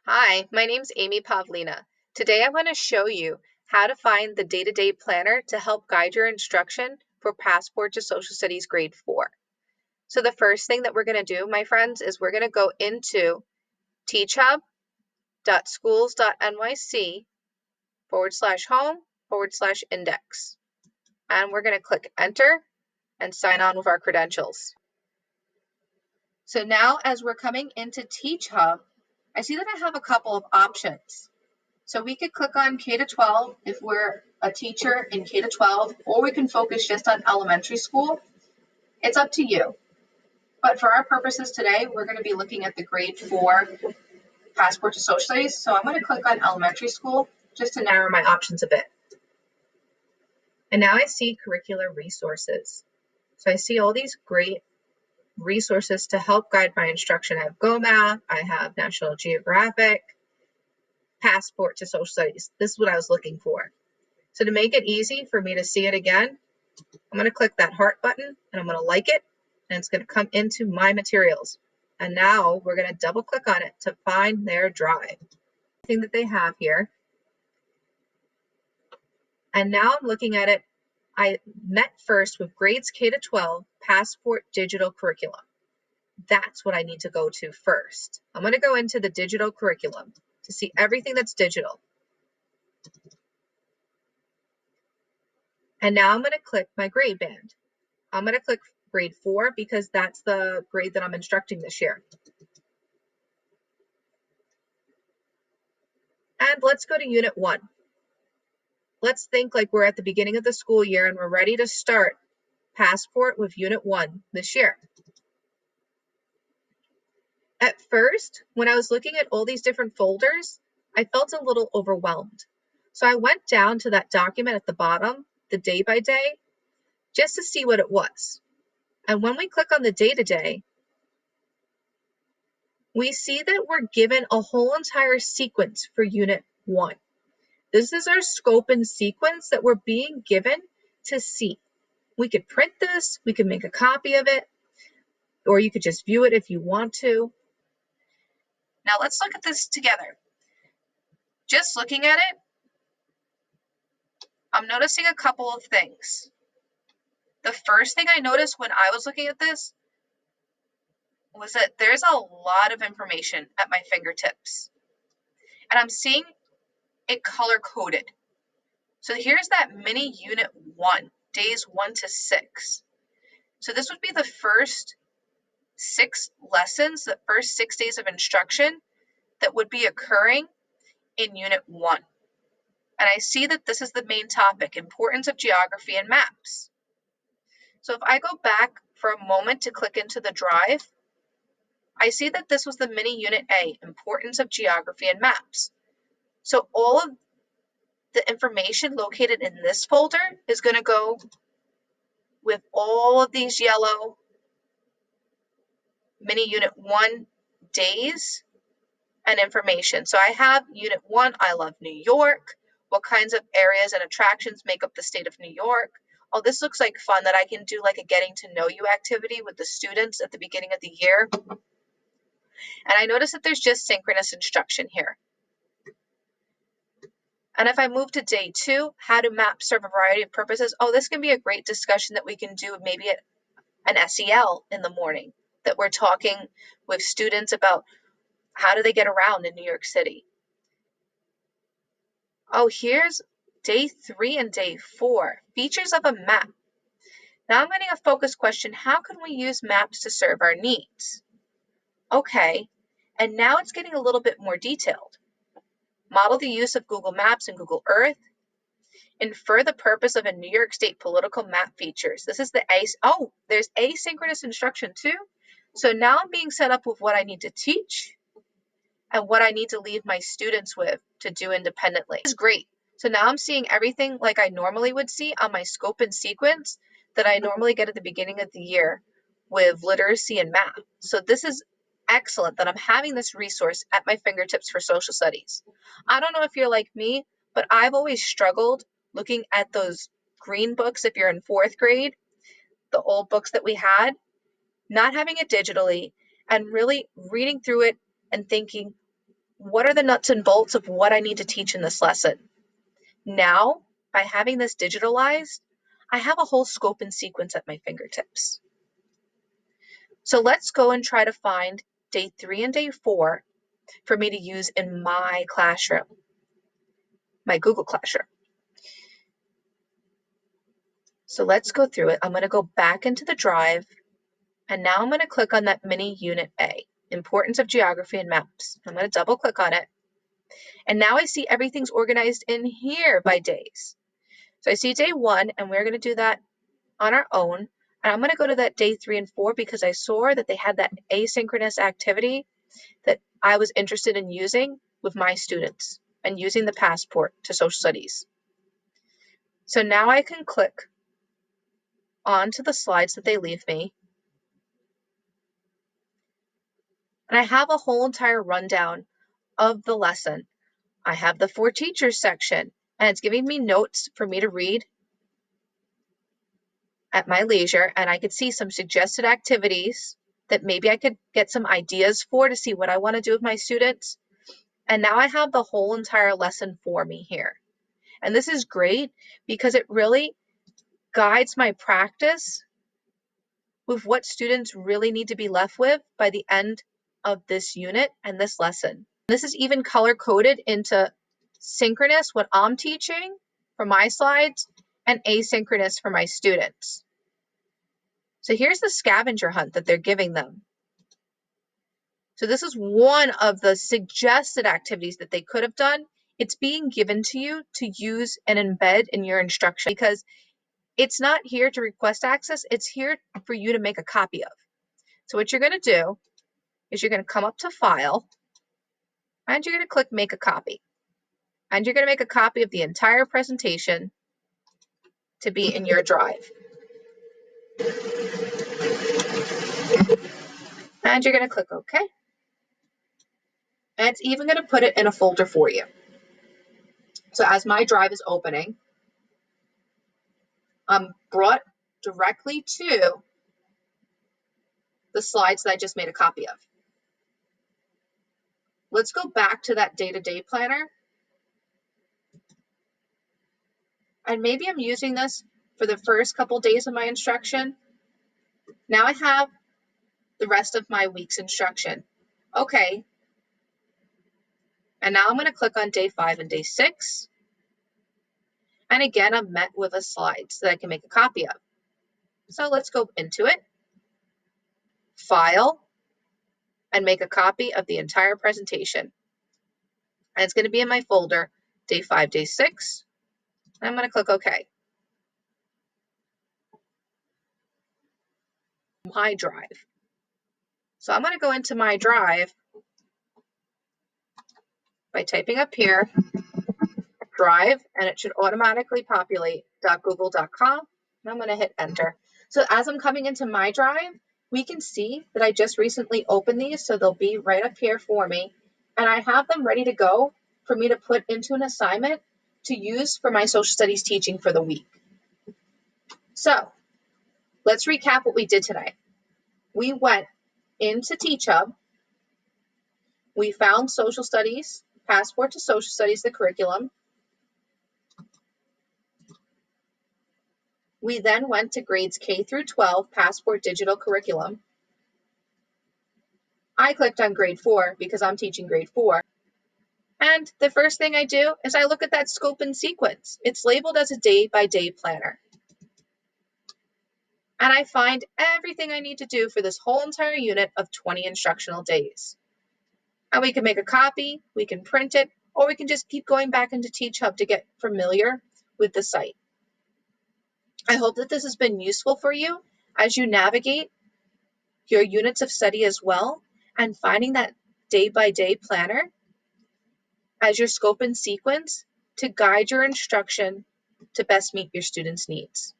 Hi, my name's Amy Pavlina. Today I'm going to show you how to find the day-to-day planner to help guide your instruction for Passport to Social Studies Grade 4. So the first thing that we're going to do, my friends, is we're going to go into teachhub.schools.nyc/home/index. And we're going to click enter and sign on with our credentials. So now as we're coming into TeachHub, I see that I have a couple of options. So we could click on K-12 if we're a teacher in K-12, or we can focus just on elementary school. It's up to you. But for our purposes today, we're going to be looking at the grade 4 Passport to Social Studies. So I'm going to click on elementary school just to narrow my options a bit. And now I see curricular resources. So I see all these great resources to help guide my instruction. I have GoMath, I have National Geographic, Passport to Social Studies. This is what I was looking for. So to make it easy for me to see it again, I'm going to click that heart button and I'm going to like it, and it's going to come into my materials. And now we're going to double click on it to find their drive. Thing that they have here. And now I'm looking at it. I met first with grades K-12 Passport digital curriculum. That's what I need to go to first. I'm going to go into the digital curriculum to see everything that's digital. And now I'm going to click my grade band. I'm going to click grade 4 because that's the grade that I'm instructing this year. And let's go to Unit 1. Let's think like we're at the beginning of the school year and we're ready to start Passport with Unit 1 this year. At first, when I was looking at all these different folders, I felt a little overwhelmed. So I went down to that document at the bottom, the day by day, just to see what it was. And when we click on the day-to-day, we see that we're given a whole entire sequence for Unit 1. This is our scope and sequence that we're being given to see. We could print this, we could make a copy of it, or you could just view it if you want to. Now let's look at this together. Just looking at it, I'm noticing a couple of things. The first thing I noticed when I was looking at this was that there's a lot of information at my fingertips. And I'm seeing it color-coded. So here's that mini Unit 1, days 1 to 6. So this would be the first 6 lessons, the first 6 days of instruction that would be occurring in Unit 1. And I see that this is the main topic, importance of geography and maps. So if I go back for a moment to click into the drive, I see that this was the mini Unit A, importance of geography and maps. So all of the information located in this folder is going to go with all of these yellow mini Unit 1 days and information. So I have Unit 1, I love New York. What kinds of areas and attractions make up the state of New York? Oh, this looks like fun that I can do like a getting to know you activity with the students at the beginning of the year. And I notice that there's just synchronous instruction here. And if I move to day 2, how do maps serve a variety of purposes? Oh, this can be a great discussion that we can do maybe at an SEL in the morning, that we're talking with students about how do they get around in New York City. Oh, here's day 3 and day 4, features of a map. Now I'm getting a focus question, how can we use maps to serve our needs? Okay, and now it's getting a little bit more detailed. Model the use of Google Maps and Google Earth. Infer the purpose of a New York State political map features. This is the there's asynchronous instruction too. So now I'm being set up with what I need to teach and what I need to leave my students with to do independently. This is great. So now I'm seeing everything like I normally would see on my scope and sequence that I normally get at the beginning of the year with literacy and math. So this is excellent that I'm having this resource at my fingertips for social studies. I don't know if you're like me, but I've always struggled looking at those green books if you're in 4th grade, the old books that we had, not having it digitally, and really reading through it and thinking, What are the nuts and bolts of what I need to teach in this lesson? Now, by having this digitalized, I have a whole scope and sequence at my fingertips. So let's go and try to find day 3 and day 4 for me to use in my classroom, my Google Classroom. So let's go through it. I'm going to go back into the drive, and now I'm going to click on that mini unit A, Importance of Geography and Maps. I'm going to double click on it. And now I see everything's organized in here by days. So I see day 1, and we're going to do that on our own. And I'm going to go to that day 3 and 4 because I saw that they had that asynchronous activity that I was interested in using with my students and using the passport to social studies. So now I can click onto the slides that they leave me. And I have a whole entire rundown of the lesson. I have the For Teachers section, and it's giving me notes for me to read at my leisure, and I could see some suggested activities that maybe I could get some ideas for to see what I want to do with my students. And now I have the whole entire lesson for me here. And this is great because it really guides my practice with what students really need to be left with by the end of this unit and this lesson. This is even color coded into synchronous, what I'm teaching for my slides, and asynchronous for my students. So here's the scavenger hunt that they're giving them. So this is one of the suggested activities that they could have done. It's being given to you to use and embed in your instruction because it's not here to request access. It's here for you to make a copy of. So what you're going to do is you're going to come up to File, and you're going to click Make a Copy. And you're going to make a copy of the entire presentation to be in your drive. And you're going to click OK. And it's even going to put it in a folder for you. So as my drive is opening, I'm brought directly to the slides that I just made a copy of. Let's go back to that day-to-day planner. And maybe I'm using this for the first couple days of my instruction. Now I have the rest of my week's instruction. Okay. And now I'm going to click on day 5 and day 6. And again, I'm met with a slide that I can make a copy of. So let's go into it, File, and make a copy of the entire presentation. And it's going to be in my folder, day 5, day 6. And I'm going to click OK. My drive. So I'm going to go into my drive by typing up here, drive, and it should automatically populate .google.com. And I'm going to hit enter. So as I'm coming into my drive, we can see that I just recently opened these, so they'll be right up here for me. And I have them ready to go for me to put into an assignment to use for my social studies teaching for the week. So let's recap what we did today. We went into TeachHub. We found social studies, Passport to Social Studies, the curriculum. We then went to grades K through 12, Passport Digital Curriculum. I clicked on grade 4 because I'm teaching grade 4. And the first thing I do is I look at that scope and sequence. It's labeled as a day-by-day planner. And I find everything I need to do for this whole entire unit of 20 instructional days. And we can make a copy, we can print it, or we can just keep going back into TeachHub to get familiar with the site. I hope that this has been useful for you as you navigate your units of study as well, and finding that day-by-day planner as your scope and sequence to guide your instruction to best meet your students' needs.